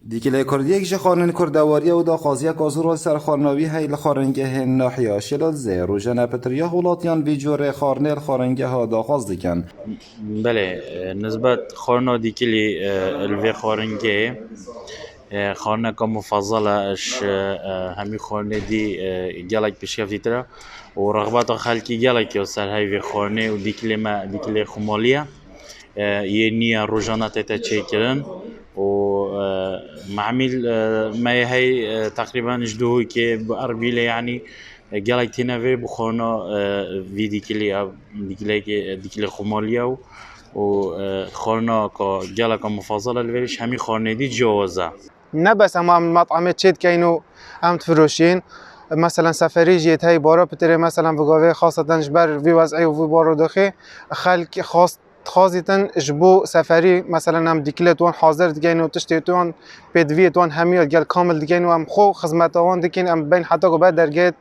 دیکل کردی که خانن کردواری و دا قاضی کازور سر خارناوی هیل خارنگه ناحیه شلال زه روزنه پتریا ولاتیان ویجور خارنل خارنگه ها دا قاض دیکن. بله نسبت خارنا دیکلی الوی خارنگه خانه که مفضله اش همی خانه دی گلک پیشکفتی تره و رغبت خلکی گلکی و سر هیوی خانه و دیکلی ما دیکلی خمالیه یه نیا روزانه تا چه کردن و معمل ما هي تقريبا جدوه که بأربيله يعني جالك تنافي بخونا في ديكلي خماليا و خورنا که جالك مفضله الفيش همي خورنا دي جوازه نه بس هم مطعم چید که اینو هم تفروشین مثلا سفری جیت های بارا پتره مثلا بگاوه خاصتا جبر وی وضعی و وی بارو دخی خلق خاصیتن جبو سفری مثلا هم دیکلتوان حاضر دیگه و تشتیتوان بدویتوان همیاد گل کامل دیگه و هم خو خدمتوان دیگه هم بین حتی که بعد درگه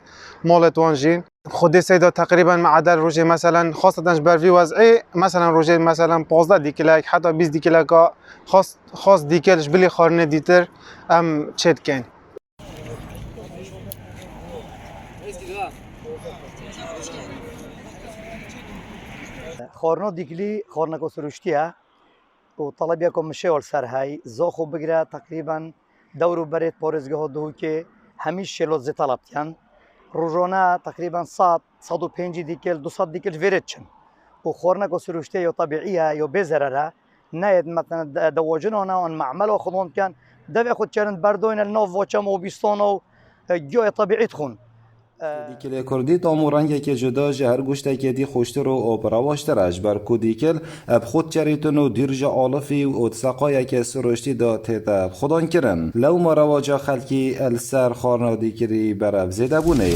مالتوان جین خودی سیدا تقریبا معدل روزه مثلا خاصتا جبر وی وضعی مثلا روزه مثلا 15 دیکلک حتی 20 دیکلک خاص دیکلش بلی خارنه دیتر هم چت کن خورنا دیگلی خورنا کسروشتیه و طلبیه که مشاور سر های زاخو بگیره تقریبا دورو برید پارزگاه ها دهو که همیش شلوت زی طلبتیان روزانه تقریبا 105 دیکل 200 دیکل ویرد چن و خورنا کسروشتیه یا طبیعیه یا بزرره نید مثلا دواجنانه آن معمل و خودم کن دوی خود چرند بردوین الناف واچم و بیستان و جای طبیعیت خون دیکل کردی تامورنگ که جدا جهر گوشته که دی خوشتر و آبرواشتر اجبر کودیکل اب خود چریتون و دیرج آلفی و اتساقای که سروشتی دا تیتا خودان کرن لو ما رواجا خلکی السر خارنا دیکری براب زیده بونه